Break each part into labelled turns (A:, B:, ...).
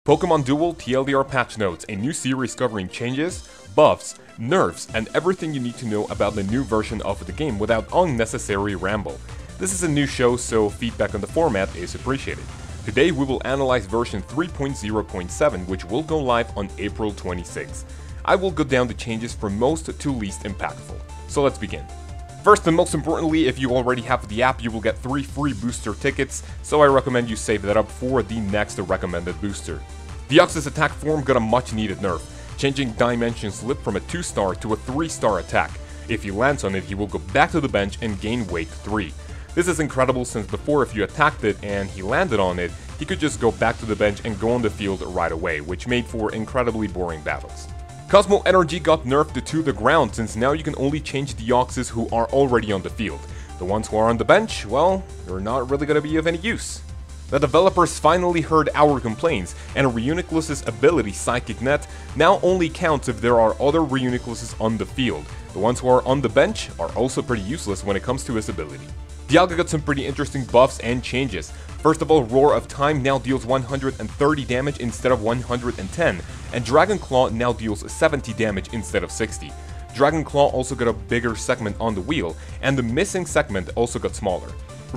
A: Pokemon Duel Tldr patch notes, a new series covering changes, buffs, nerfs, and everything you need to know about the new version of the game without unnecessary ramble. This is a new show, so feedback on the format is appreciated. Today we will analyze version 3.0.7, which will go live on April 26. I will go down the changes from most to least impactful. So let's begin. First and most importantly, if you already have the app, you will get 3 free booster tickets, so I recommend you save that up for the next recommended booster. Deoxys attack form got a much needed nerf, changing Dimension Slip from a 2-star to a 3-star attack. If he lands on it, he will go back to the bench and gain weight 3. This is incredible since before, if you attacked it and he landed on it, he could just go back to the bench and go on the field right away, which made for incredibly boring battles. Cosmo Energy got nerfed to the ground since now you can only change Deoxys who are already on the field. The ones who are on the bench, well, they're not really gonna be of any use. The developers finally heard our complaints, and Reuniclus' ability Psychic Net now only counts if there are other Reunicluses on the field. The ones who are on the bench are also pretty useless when it comes to his ability. Dialga got some pretty interesting buffs and changes. First of all, Roar of Time now deals 130 damage instead of 110, and Dragon Claw now deals 70 damage instead of 60. Dragon Claw also got a bigger segment on the wheel, and the missing segment also got smaller.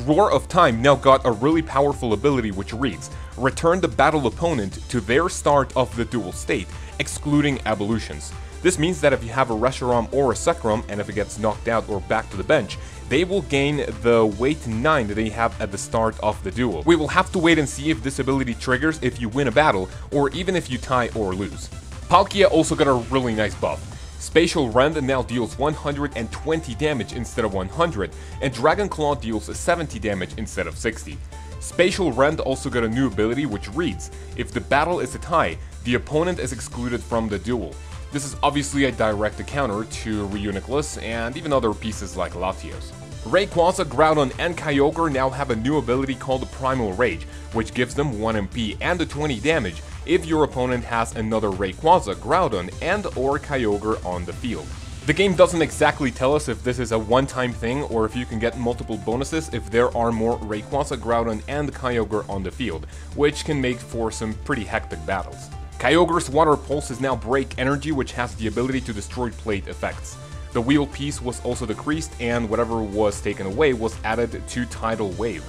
A: Roar of Time now got a really powerful ability which reads, return the battle opponent to their start of the duel state, excluding evolutions. This means that if you have a Reshiram or a Zekrom, and if it gets knocked out or back to the bench, they will gain the weight 9 that they have at the start of the duel. We will have to wait and see if this ability triggers if you win a battle, or even if you tie or lose. Palkia also got a really nice buff. Spatial Rend now deals 120 damage instead of 100, and Dragon Claw deals 70 damage instead of 60. Spatial Rend also got a new ability which reads, if the battle is a tie, the opponent is excluded from the duel. This is obviously a direct counter to Reuniclus and even other pieces like Latios. Rayquaza, Groudon, and Kyogre now have a new ability called Primal Rage, which gives them 1 MP and 20 damage if your opponent has another Rayquaza, Groudon, and or Kyogre on the field. The game doesn't exactly tell us if this is a one-time thing or if you can get multiple bonuses if there are more Rayquaza, Groudon, and Kyogre on the field, which can make for some pretty hectic battles. Kyogre's Water Pulse is now Break Energy, which has the ability to destroy plate effects. The wheel piece was also decreased, and whatever was taken away was added to Tidal Wave.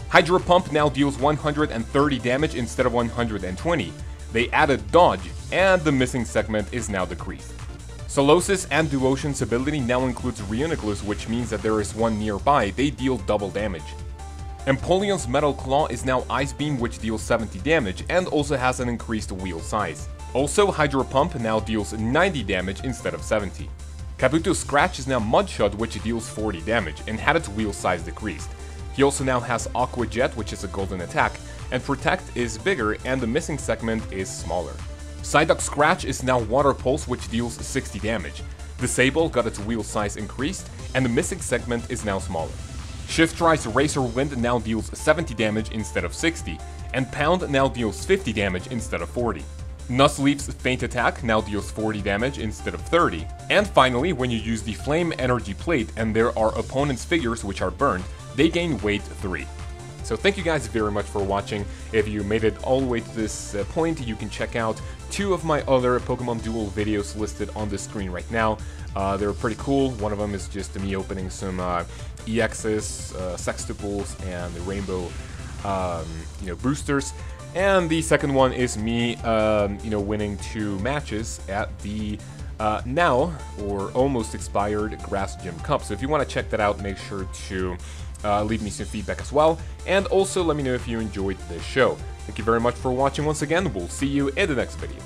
A: Hydro Pump now deals 130 damage instead of 120. They added Dodge, and the missing segment is now decreased. Solosis and Duocean's ability now includes Reuniclus, which means that there is one nearby, they deal double damage. Empoleon's Metal Claw is now Ice Beam, which deals 70 damage and also has an increased wheel size. Also, Hydro Pump now deals 90 damage instead of 70. Kabuto's Scratch is now Mudshot, which deals 40 damage and had its wheel size decreased. He also now has Aqua Jet, which is a golden attack, and Protect is bigger and the missing segment is smaller. Psyduck Scratch is now Water Pulse, which deals 60 damage. Disable got its wheel size increased and the missing segment is now smaller. Shiftry's Razor Wind now deals 70 damage instead of 60, and Pound now deals 50 damage instead of 40. Nuzleaf's Faint Attack now deals 40 damage instead of 30. And finally, when you use the Flame Energy Plate and there are opponent's figures which are burned, they gain weight 3. So thank you guys very much for watching. If you made it all the way to this point, you can check out 2 of my other Pokemon Duel videos listed on the screen right now. They're pretty cool. One of them is just me opening some EXs, Sextuples, and the Rainbow boosters. And the second one is me winning 2 matches at the now or almost expired Grass Gym Cup. So if you want to check that out, make sure to leave me some feedback as well, and also let me know if you enjoyed this show. Thank you very much for watching once again. We'll see you in the next video.